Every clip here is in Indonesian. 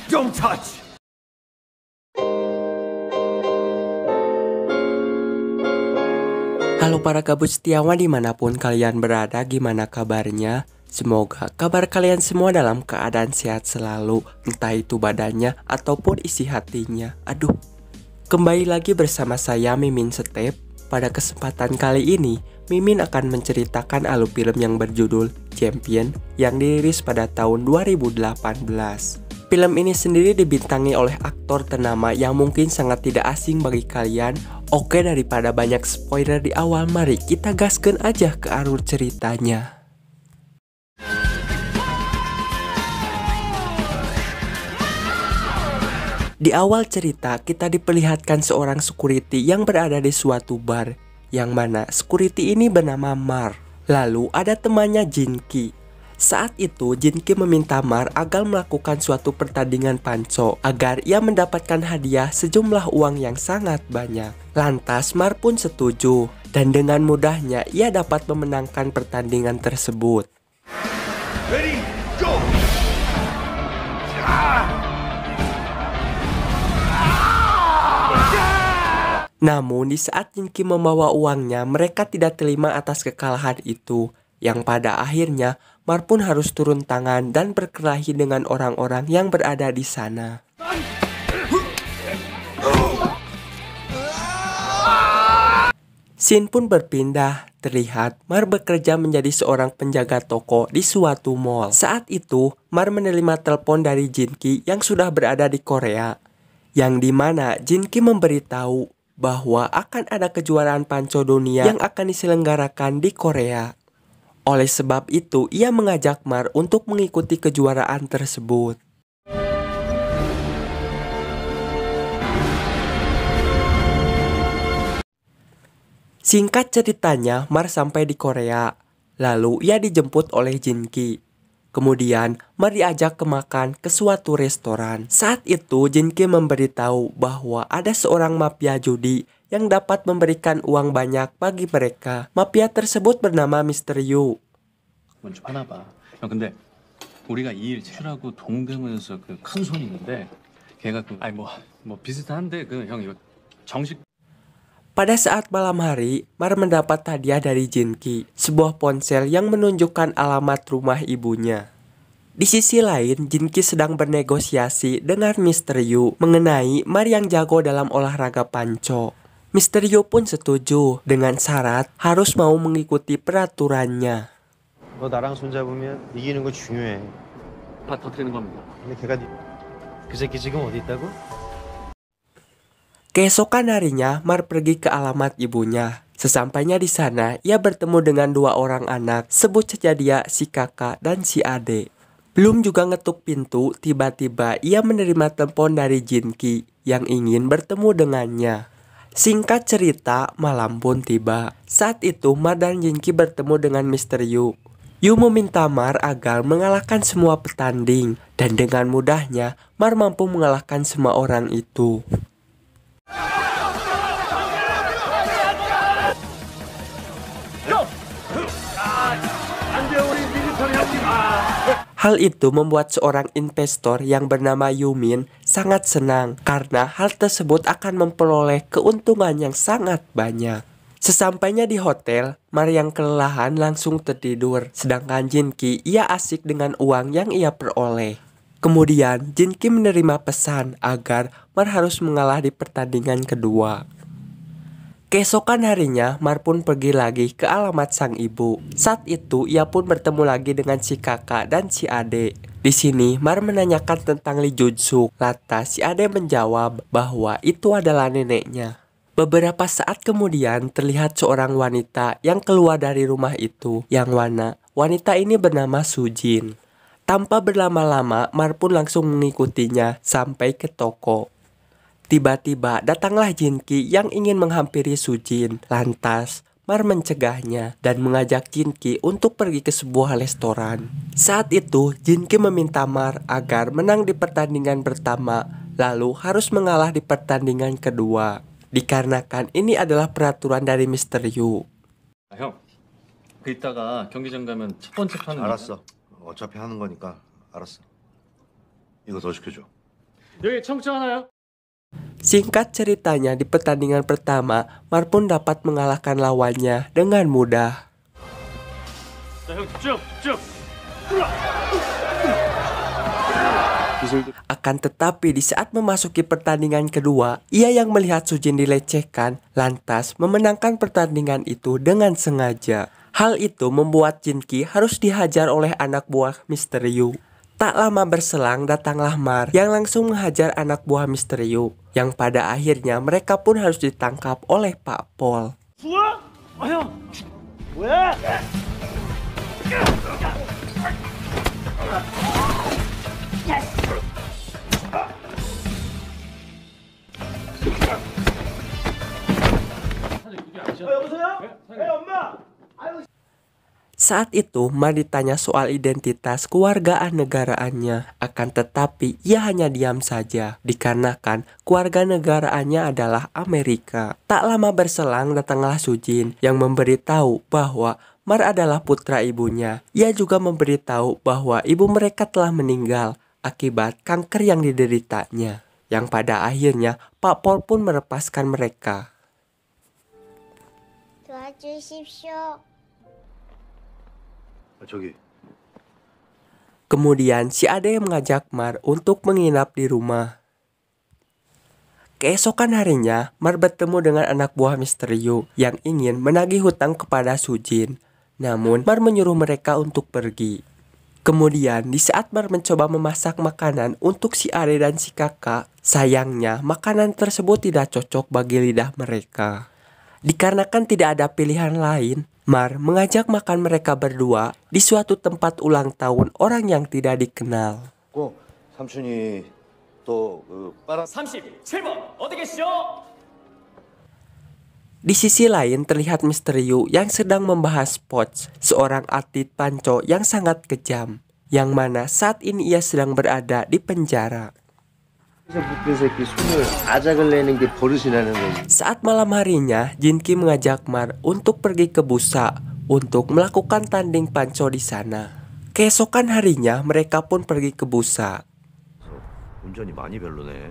Don't touch! Halo para kabut setiawan dimanapun kalian berada, gimana kabarnya? Semoga kabar kalian semua dalam keadaan sehat selalu, entah itu badannya ataupun isi hatinya. Aduh, kembali lagi bersama saya Mimin Step. Pada kesempatan kali ini, Mimin akan menceritakan alur film yang berjudul Champion yang dirilis pada tahun 2018. Film ini sendiri dibintangi oleh aktor ternama yang mungkin sangat tidak asing bagi kalian. Oke, daripada banyak spoiler di awal, mari kita gaskan aja ke alur ceritanya. Di awal cerita, kita diperlihatkan seorang security yang berada di suatu bar, yang mana security ini bernama Mar. Lalu ada temannya Jinki. Saat itu Jinki meminta Mar agar melakukan suatu pertandingan panco agar ia mendapatkan hadiah sejumlah uang yang sangat banyak. Lantas Mar pun setuju dan dengan mudahnya ia dapat memenangkan pertandingan tersebut. Ready, go! Namun di saat Jinki membawa uangnya, mereka tidak terima atas kekalahan itu, yang pada akhirnya Mar pun harus turun tangan dan berkelahi dengan orang-orang yang berada di sana. Scene pun berpindah, terlihat Mar bekerja menjadi seorang penjaga toko di suatu mall. Saat itu Mar menerima telepon dari Jinki yang sudah berada di Korea, yang dimana Jinki memberitahu bahwa akan ada kejuaraan panco dunia yang akan diselenggarakan di Korea. Oleh sebab itu, ia mengajak Mar untuk mengikuti kejuaraan tersebut. Singkat ceritanya, Mar sampai di Korea. Lalu ia dijemput oleh Jinki. Kemudian Mar diajak ke makan ke suatu restoran. Saat itu Jinki memberitahu bahwa ada seorang mafia judi yang dapat memberikan uang banyak bagi mereka. Mafia tersebut bernama Mr. Yu. 먼저 하나 봐. 형 근데 우리가 이 일 제출하고 동대문에서 그 큰 손이 있는데 걔가 그 아니 뭐 비슷한데 그 형 이거 정식. Pada saat malam hari, Mar mendapat hadiah dari Jinki, sebuah ponsel yang menunjukkan alamat rumah ibunya. Di sisi lain, Jinki sedang bernegosiasi dengan Mr. Yu mengenai Mar yang jago dalam olahraga panco. Mr. Yu pun setuju dengan syarat harus mau mengikuti peraturannya. 너 나랑 손잡으면 이기는 거 중요해. 다 터뜨리는 겁니다. 근데 걔가 그 새끼 지금 어디 있다고? Keesokan harinya, Mar pergi ke alamat ibunya. Sesampainya di sana, ia bertemu dengan dua orang anak, sebut saja dia si kakak dan si adik. Belum juga ngetuk pintu, tiba-tiba ia menerima telepon dari Jinki yang ingin bertemu dengannya. Singkat cerita, malam pun tiba. Saat itu, Mar dan Jinki bertemu dengan Mr. Yu. Yu meminta Mar agar mengalahkan semua petanding, dan dengan mudahnya, Mar mampu mengalahkan semua orang itu. Hal itu membuat seorang investor yang bernama Yumin sangat senang karena hal tersebut akan memperoleh keuntungan yang sangat banyak. Sesampainya di hotel, Mar yang kelelahan langsung tertidur, sedangkan Jinki ia asik dengan uang yang ia peroleh. Kemudian Jinki menerima pesan agar Mar harus mengalah di pertandingan kedua. Keesokan harinya, Mar pun pergi lagi ke alamat sang ibu. Saat itu, ia pun bertemu lagi dengan si kakak dan si adik. Di sini, Mar menanyakan tentang Lee Jun-suk. Lantas, si adik menjawab bahwa itu adalah neneknya. Beberapa saat kemudian, terlihat seorang wanita yang keluar dari rumah itu, yang mana wanita ini bernama Sujin. Tanpa berlama-lama, Mar pun langsung mengikutinya sampai ke toko. Tiba-tiba datanglah Jinki yang ingin menghampiri Sujin. Lantas Mar mencegahnya dan mengajak Jinki untuk pergi ke sebuah restoran. Saat itu Jinki meminta Mar agar menang di pertandingan pertama, lalu harus mengalah di pertandingan kedua. Dikarenakan ini adalah peraturan dari Mr. Yu. 형, 그 이따가 경기장 가면 첫 번째 판은 알았어. 어차피 하는 거니까 알았어. 이거 더 시켜줘. 여기 청주 하나요? Singkat ceritanya, di pertandingan pertama, Mar pun dapat mengalahkan lawannya dengan mudah. 자, 형 집중, 집중. Akan tetapi di saat memasuki pertandingan kedua, ia yang melihat Sujin dilecehkan, lantas memenangkan pertandingan itu dengan sengaja. Hal itu membuat Jinki harus dihajar oleh anak buah Mr. Yu. Tak lama berselang datanglah Mar yang langsung menghajar anak buah Mr. Yu, yang pada akhirnya mereka pun harus ditangkap oleh Pak Pol. Saat itu, Mar ditanya soal identitas kewarganegaraannya. Akan tetapi, ia hanya diam saja, dikarenakan kewarganegaraannya adalah Amerika. Tak lama berselang, datanglah Sujin yang memberitahu bahwa Mar adalah putra ibunya. Ia juga memberitahu bahwa ibu mereka telah meninggal akibat kanker yang dideritanya. Yang pada akhirnya, Pak Pol pun melepaskan mereka. 도와주십시오. 저기 Kemudian si Ade mengajak Mar untuk menginap di rumah. Keesokan harinya, Mar bertemu dengan anak buah Mr. Yu yang ingin menagih hutang kepada Sujin. Namun, Mar menyuruh mereka untuk pergi. Kemudian, di saat Mar mencoba memasak makanan untuk si Ade dan si kakak, sayangnya makanan tersebut tidak cocok bagi lidah mereka. Dikarenakan tidak ada pilihan lain, Mar mengajak makan mereka berdua di suatu tempat ulang tahun orang yang tidak dikenal. 꼭 삼촌이 또 그 빨아 37번 어디 계시죠? Di sisi lain terlihat Mr. Yu yang sedang membahas Potts, seorang atlet panco yang sangat kejam, yang mana saat ini ia sedang berada di penjara. 새끼 숨을 아작을 내는 게 버릇이라는 거지. Saat malam harinya, Jinki mengajak Mar untuk pergi ke Busa untuk melakukan tanding panco di sana. Keesokan harinya, mereka pun pergi ke Busa. 운전이 많이 별로네.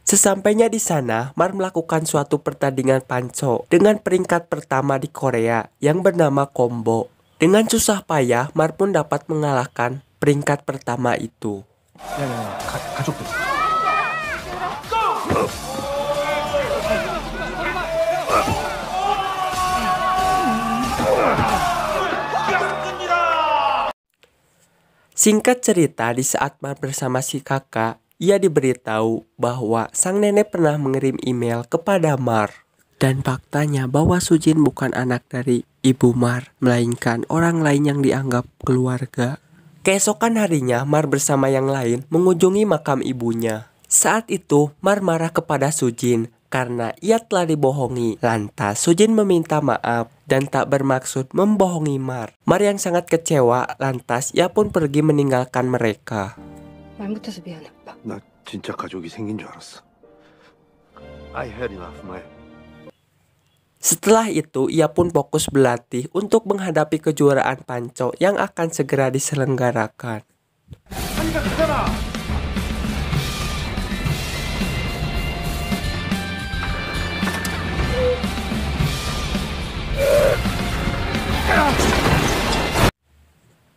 Sesampainya di sana, Mar melakukan suatu pertandingan panco dengan peringkat pertama di Korea yang bernama Combo. Dengan susah payah, Mar pun dapat mengalahkan peringkat pertama itu. 가족들. Singkat cerita, di saat Mar bersama si kakak, ia diberitahu bahwa sang nenek pernah mengirim email kepada Mar. Dan faktanya bahwa Sujin bukan anak dari ibu Mar, melainkan orang lain yang dianggap keluarga. Keesokan harinya, Mar bersama yang lain mengunjungi makam ibunya. Saat itu, Mar marah kepada Sujin karena ia telah dibohongi. Lantas, Sujin meminta maaf dan tak bermaksud membohongi Mar. Mar yang sangat kecewa, lantas ia pun pergi meninggalkan mereka. 말 못해서 미안해, 오빠. 나 진짜 가족이 생긴 줄 알았어. I had enough, man. Setelah itu, ia pun fokus berlatih untuk menghadapi kejuaraan panco yang akan segera diselenggarakan.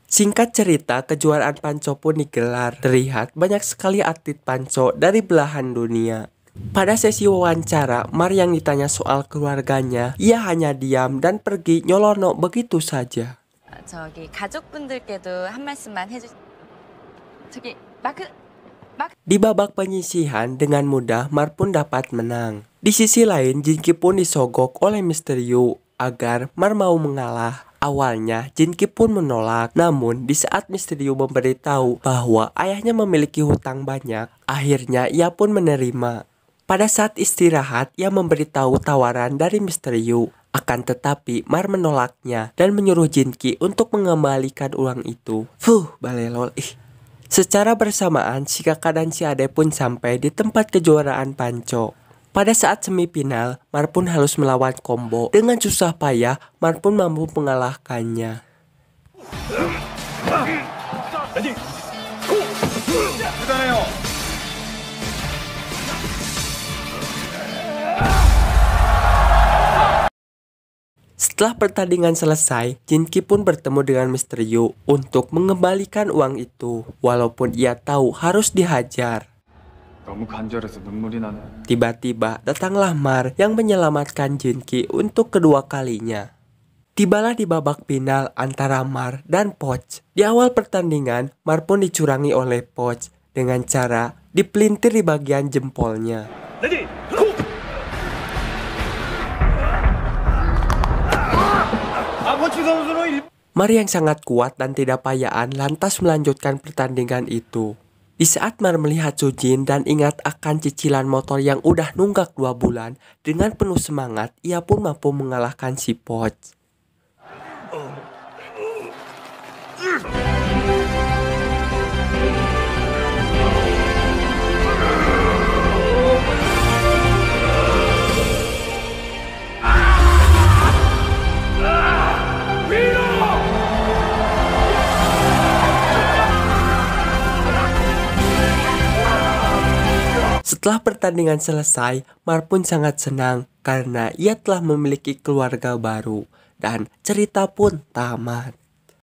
Singkat cerita, kejuaraan panco pun digelar. Terlihat banyak sekali atlet panco dari belahan dunia. Pada sesi wawancara, Mar yang ditanya soal keluarganya, ia hanya diam dan pergi nyolono begitu saja. 저기 가족분들께도 한 말씀만 해주. 저기 마크. Di babak penyisihan, dengan mudah Mar pun dapat menang. Di sisi lain, Jinki pun disogok oleh Mr. Yu agar Mar mau mengalah. Awalnya, Jinki pun menolak, namun di saat Mr. Yu memberitahu bahwa ayahnya memiliki hutang banyak, akhirnya ia pun menerima. Pada saat istirahat, ia memberitahu tawaran dari Mr. Yu. Akan tetapi, Mar menolaknya dan menyuruh Jinki untuk mengembalikan uang itu. Balelol. Secara bersamaan, si kakak dan si ade pun sampai di tempat kejuaraan panco. Pada saat semifinal, Mar pun harus melawan Combo. Dengan susah payah, Mar pun mampu mengalahkannya. Setelah pertandingan selesai, Jinki pun bertemu dengan Mr. Yu untuk mengembalikan uang itu, walaupun ia tahu harus dihajar. 너무 간절해서 눈물이 나네. Tiba-tiba datanglah Mar yang menyelamatkan Jinki untuk kedua kalinya. Tibalah di babak final antara Mar dan Poch. Di awal pertandingan, Mar pun dicurangi oleh Poch dengan cara dipelintir di bagian jempolnya. Mar yang sangat kuat dan tidak payaan lantas melanjutkan pertandingan itu. Di saat Mar melihat Sujin dan ingat akan cicilan motor yang udah nunggak 2 bulan, dengan penuh semangat ia pun mampu mengalahkan si Poch. Setelah pertandingan selesai, Mar pun sangat senang karena ia telah memiliki keluarga baru dan cerita pun tamat.